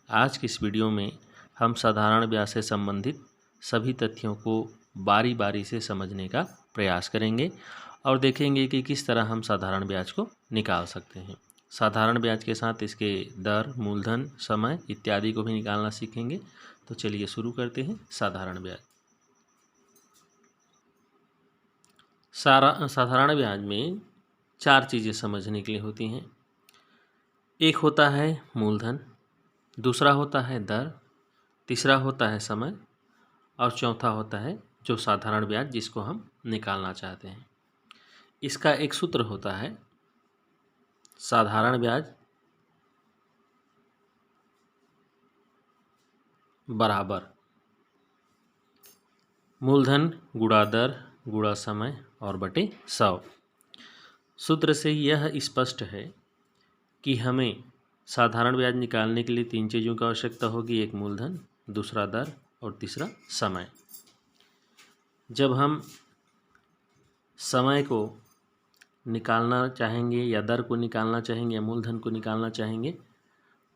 आज की इस वीडियो में हम साधारण ब्याज से संबंधित सभी तथ्यों को बारी बारी से समझने का प्रयास करेंगे और देखेंगे कि किस तरह हम साधारण ब्याज को निकाल सकते हैं। साधारण ब्याज के साथ इसके दर, मूलधन, समय इत्यादि को भी निकालना सीखेंगे। तो चलिए शुरू करते हैं। साधारण ब्याज। साधारण ब्याज में चार चीज़ें समझने के लिए होती हैं। एक होता है मूलधन, दूसरा होता है दर, तीसरा होता है समय और चौथा होता है जो साधारण ब्याज जिसको हम निकालना चाहते हैं। इसका एक सूत्र होता है साधारण ब्याज बराबर मूलधन गुणा दर गुणा समय और बटे 100। सूत्र से यह स्पष्ट है कि हमें साधारण ब्याज निकालने के लिए तीन चीज़ों की आवश्यकता होगी। एक मूलधन, दूसरा दर और तीसरा समय। जब हम समय को निकालना चाहेंगे या दर को निकालना चाहेंगे या मूलधन को निकालना चाहेंगे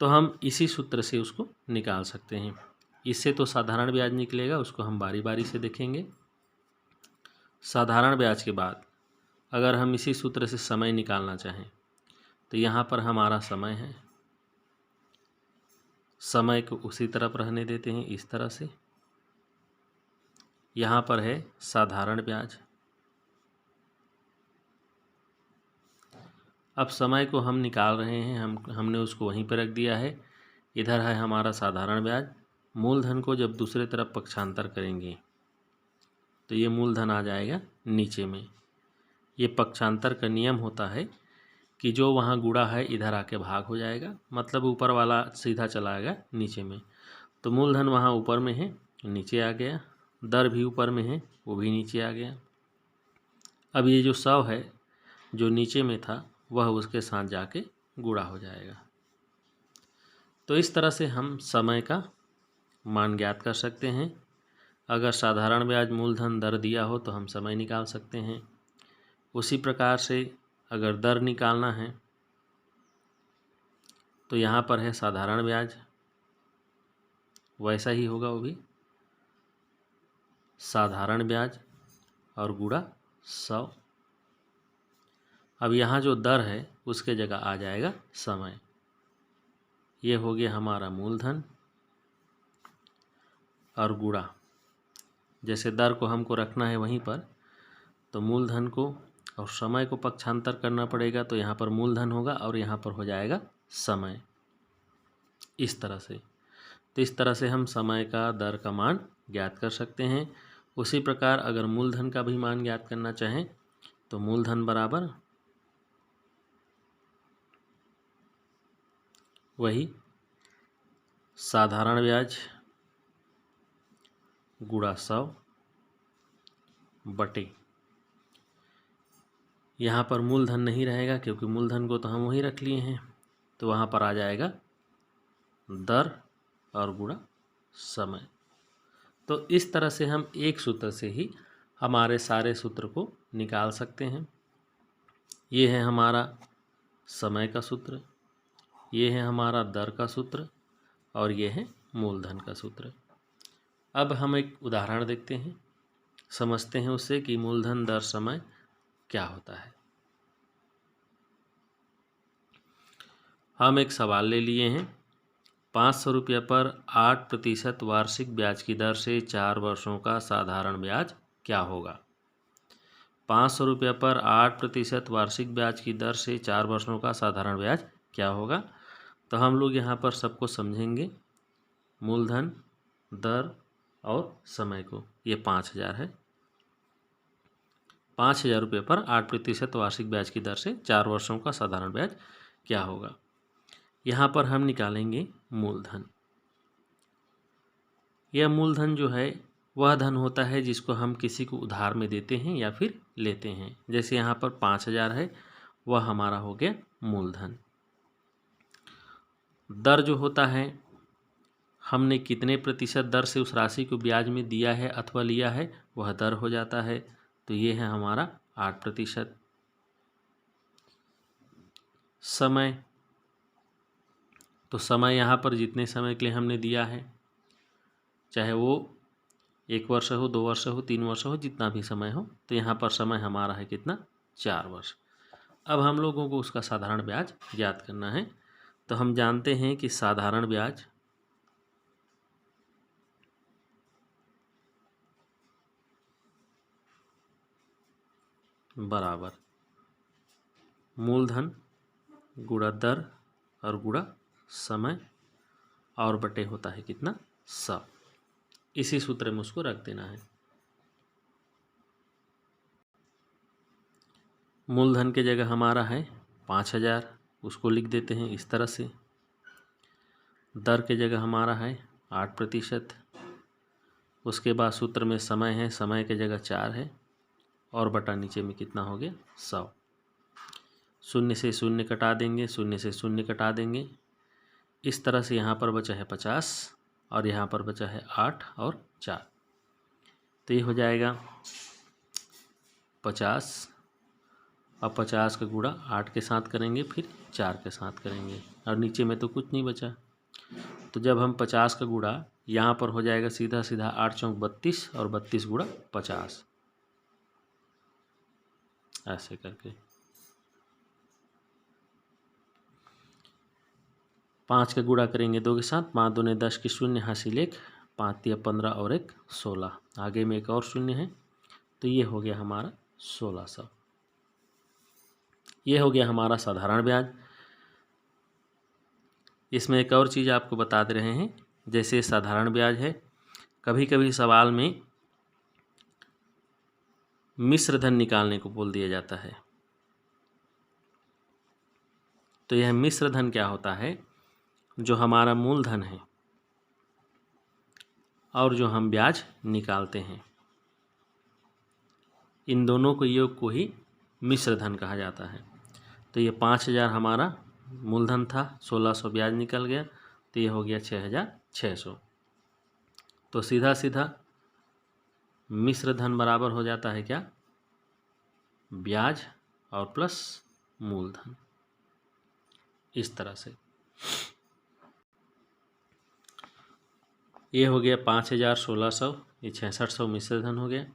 तो हम इसी सूत्र से उसको निकाल सकते हैं। इससे तो साधारण ब्याज निकलेगा, उसको हम बारी बारी से देखेंगे। साधारण ब्याज के बाद अगर हम इसी सूत्र से समय निकालना चाहें तो यहाँ पर हमारा समय है, समय को उसी तरफ रहने देते हैं इस तरह से। यहाँ पर है साधारण ब्याज। अब समय को हम निकाल रहे हैं, हमने उसको वहीं पर रख दिया है। इधर है हमारा साधारण ब्याज। मूलधन को जब दूसरे तरफ पक्षांतर करेंगे तो ये मूलधन आ जाएगा नीचे में। ये पक्षांतर का नियम होता है कि जो वहाँ गुणा है इधर आके भाग हो जाएगा, मतलब ऊपर वाला सीधा चला आएगा नीचे में। तो मूलधन वहाँ ऊपर में है, नीचे आ गया। दर भी ऊपर में है, वो भी नीचे आ गया। अब ये जो 100 है जो नीचे में था वह उसके साथ जाके गुणा हो जाएगा। तो इस तरह से हम समय का मान ज्ञात कर सकते हैं। अगर साधारण ब्याज मूलधन दर दिया हो तो हम समय निकाल सकते हैं। उसी प्रकार से अगर दर निकालना है तो यहाँ पर है साधारण ब्याज, वैसा ही होगा वो भी साधारण ब्याज और गुणा 100। अब यहाँ जो दर है उसके जगह आ जाएगा समय। ये हो गया हमारा मूलधन और गुणा, जैसे दर को हमको रखना है वहीं पर तो मूलधन को और समय को पक्षांतर करना पड़ेगा। तो यहाँ पर मूलधन होगा और यहाँ पर हो जाएगा समय, इस तरह से। तो इस तरह से हम समय का, दर का मान ज्ञात कर सकते हैं। उसी प्रकार अगर मूलधन का भी मान ज्ञात करना चाहें तो मूलधन बराबर वही साधारण ब्याज गुणा 100 बटे, यहाँ पर मूलधन नहीं रहेगा क्योंकि मूलधन को तो हम वहीं रख लिए हैं, तो वहाँ पर आ जाएगा दर और गुणा समय। तो इस तरह से हम एक सूत्र से ही हमारे सारे सूत्र को निकाल सकते हैं। ये है हमारा समय का सूत्र, ये है हमारा दर का सूत्र और ये है मूलधन का सूत्र। अब हम एक उदाहरण देखते हैं, समझते हैं उससे कि मूलधन दर समय क्या होता है। हम एक सवाल ले लिए हैं। 500 रुपये पर 8% वार्षिक ब्याज की दर से 4 वर्षों का साधारण ब्याज क्या होगा। 500 रुपये पर 8% वार्षिक ब्याज की दर से 4 वर्षों का साधारण ब्याज क्या होगा। तो हम लोग यहाँ पर सबको समझेंगे, मूलधन, दर और समय को। ये 5000 है। 5000 रुपये पर 8% वार्षिक ब्याज की दर से 4 वर्षों का साधारण ब्याज क्या होगा। यहाँ पर हम निकालेंगे मूलधन। यह मूलधन जो है वह धन होता है जिसको हम किसी को उधार में देते हैं या फिर लेते हैं। जैसे यहाँ पर 5000 है, वह हमारा हो गया मूलधन। दर जो होता है, हमने कितने प्रतिशत दर से उस राशि को ब्याज में दिया है अथवा लिया है, वह दर हो जाता है। तो ये है हमारा 8%। समय तो समय यहाँ पर जितने समय के लिए हमने दिया है, चाहे वो 1 वर्ष हो, 2 वर्ष हो, 3 वर्ष हो, जितना भी समय हो, तो यहाँ पर समय हमारा है कितना, 4 वर्ष। अब हम लोगों को उसका साधारण ब्याज ज्ञात करना है। तो हम जानते हैं कि साधारण ब्याज बराबर मूलधन गुणा दर और गुणा समय और बटे होता है कितना, 100। इसी सूत्र में उसको रख देना है। मूलधन के जगह हमारा है 5000, उसको लिख देते हैं इस तरह से। दर के जगह हमारा है 8%। उसके बाद सूत्र में समय है, समय के जगह 4 है और बटा नीचे में कितना हो गया, 100। शून्य से शून्य कटा देंगे, शून्य से शून्य कटा देंगे। इस तरह से यहाँ पर बचा है 50 और यहाँ पर बचा है 8 और 4। तो ये हो जाएगा 50 और 50 का गुणा 8 के साथ करेंगे, फिर 4 के साथ करेंगे और नीचे में तो कुछ नहीं बचा। तो जब हम 50 का गुणा यहाँ पर हो जाएगा सीधा सीधा 8 चौक 32 और 32 गुणा 50, ऐसे करके 5 का गुणा करेंगे 2 के साथ, 5 दूने 10 की शून्य, हासिल 1, 5 तिया 15 और 1 16, आगे में एक और शून्य है, तो ये हो गया हमारा 1600। ये हो गया हमारा साधारण ब्याज। इसमें एक और चीज़ आपको बता दे रहे हैं, जैसे साधारण ब्याज है, कभी कभी सवाल में मिश्र धन निकालने को बोल दिया जाता है। तो यह मिश्र धन क्या होता है, जो हमारा मूलधन है और जो हम ब्याज निकालते हैं, इन दोनों को योग को ही मिश्र धन कहा जाता है। तो ये 5000 हमारा मूलधन था, 1600 ब्याज निकल गया, तो ये हो गया 6600। तो सीधा सीधा मिश्र धन बराबर हो जाता है क्या, ब्याज और प्लस मूलधन, इस तरह से। ये हो गया 5000, 1600, ये 6600 मिश्र धन हो गया।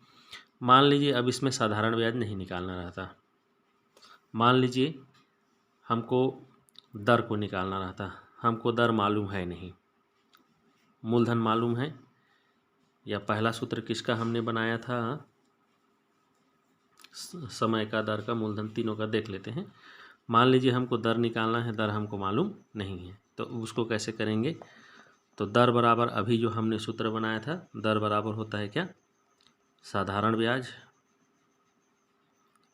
मान लीजिए अब इसमें साधारण ब्याज नहीं निकालना रहता, मान लीजिए हमको दर को निकालना रहता, हमको दर मालूम है नहीं, मूलधन मालूम है, या पहला सूत्र किसका हमने बनाया था, समय का, दर का, मूलधन, तीनों का देख लेते हैं। मान लीजिए हमको दर निकालना है, दर हमको मालूम नहीं है, तो उसको कैसे करेंगे। तो दर बराबर अभी जो हमने सूत्र बनाया था, दर बराबर होता है क्या, साधारण ब्याज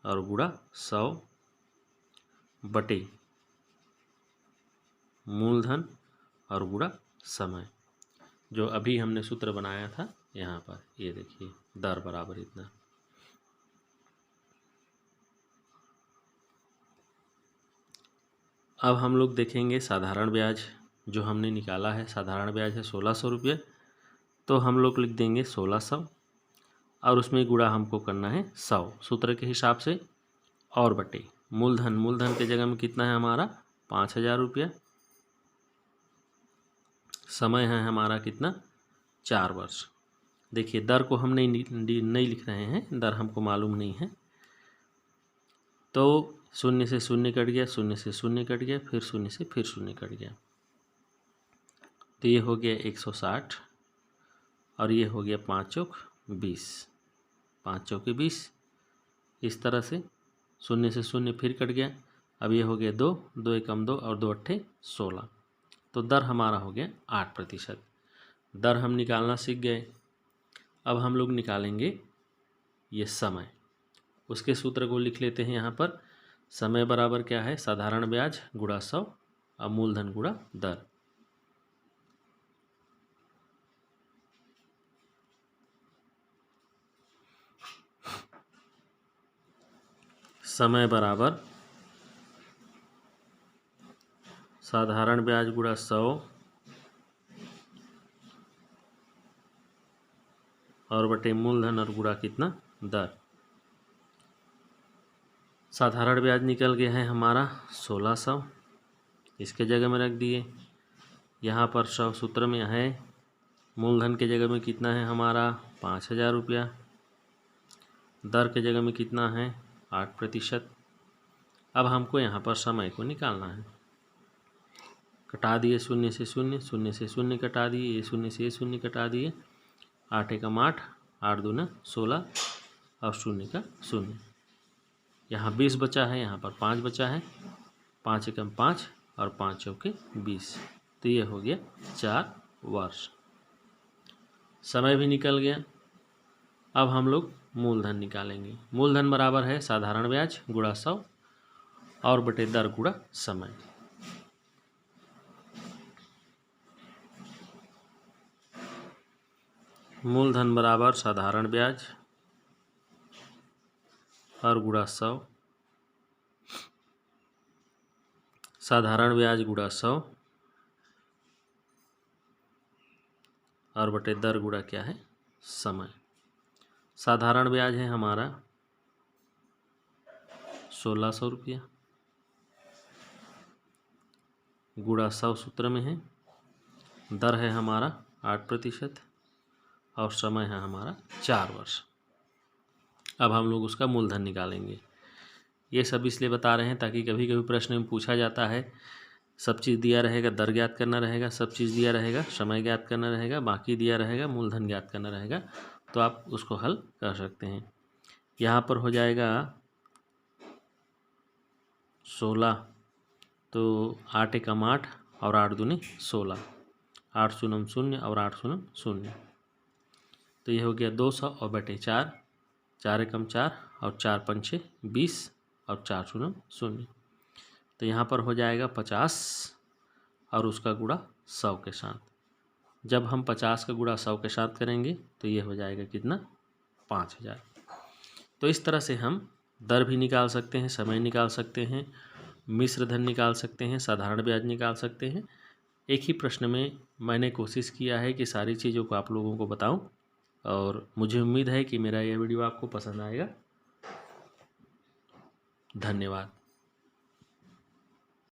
और गुणा 100 बटे मूलधन और गुणा समय, जो अभी हमने सूत्र बनाया था यहाँ पर, ये देखिए दर बराबर इतना। अब हम लोग देखेंगे साधारण ब्याज जो हमने निकाला है, साधारण ब्याज है 1600 रुपये, तो हम लोग लिख देंगे 1600 और उसमें गुणा हमको करना है 100 सूत्र के हिसाब से, और बटे मूलधन, मूलधन के जगह में कितना है हमारा 5000 रुपया, समय है हमारा कितना 4 वर्ष। देखिए दर को हम नहीं लिख रहे हैं, दर हमको मालूम नहीं है, तो शून्य से शून्य कट गया, शून्य से शून्य कट गया, फिर शून्य से फिर शून्य कट गया, तो ये हो गया 160 और ये हो गया 5 चौक 20, 5 चौके 20, इस तरह से शून्य से शून्य फिर कट गया। अब ये हो गया 2, 2 एकम 2 और 2 अट्ठे 16, तो दर हमारा हो गया 8%। दर हम निकालना सीख गए। अब हम लोग निकालेंगे ये समय, उसके सूत्र को लिख लेते हैं यहाँ पर। समय बराबर क्या है, साधारण ब्याज गुणा 100 और मूलधन गुणा दर। समय बराबर साधारण ब्याज गुणा 100 और बटे मूलधन और गुणा कितना, दर। साधारण ब्याज निकल गया है हमारा 1600, इसके जगह में रख दिए। यहाँ पर सूत्र में है मूलधन के जगह में कितना है हमारा 5,000 रुपया, दर के जगह में कितना है 8%। अब हमको यहाँ पर समय को निकालना है। कटा दिए शून्य से शून्य, शून्य से शून्य कटा दिए, ये शून्य से ये शून्य कटा दिए, 8 एकम 8, 8 दूना 16 और शून्य का शून्य। यहाँ 20 बचा है, यहाँ पर 5 बचा है, 5 एकम 5 और 5 चौके 20, तो ये हो गया 4 वर्ष। समय भी निकल गया। अब हम लोग मूलधन निकालेंगे। मूलधन बराबर है साधारण ब्याज गुणा 100 और बटे दर गुणा समय। मूलधन बराबर साधारण ब्याज और गुणा 100, साधारण ब्याज गुणा 100 और बटे दर गुणा क्या है समय। साधारण ब्याज है हमारा 1600 रुपया, गुणा 100 सूत्र में है, दर है हमारा 8% और समय है हमारा 4 वर्ष। अब हम लोग उसका मूलधन निकालेंगे। ये सब इसलिए बता रहे हैं ताकि कभी कभी प्रश्न में पूछा जाता है, सब चीज़ दिया रहेगा, दर ज्ञात करना रहेगा, सब चीज़ दिया रहेगा, समय ज्ञात करना रहेगा, बाकी दिया रहेगा, मूलधन ज्ञात करना रहेगा, तो आप उसको हल कर सकते हैं। यहाँ पर हो जाएगा 16, तो 8 एकम 8 और 8 दूनी 16, 8 शून्य 0 और 8 शून्य 0, तो ये हो गया 200 और बटे 4, 4 एकम 4 और 4 पंचे 20 और 4 शून्य 0, तो यहाँ पर हो जाएगा 50 और उसका गुणा 100 के साथ। जब हम 50 का गुणा 100 के साथ करेंगे तो ये हो जाएगा कितना 5000। तो इस तरह से हम दर भी निकाल सकते हैं, समय निकाल सकते हैं, मिश्र धन निकाल सकते हैं, साधारण ब्याज निकाल सकते हैं। एक ही प्रश्न में मैंने कोशिश किया है कि सारी चीज़ों को आप लोगों को बताऊं, और मुझे उम्मीद है कि मेरा यह वीडियो आपको पसंद आएगा। धन्यवाद।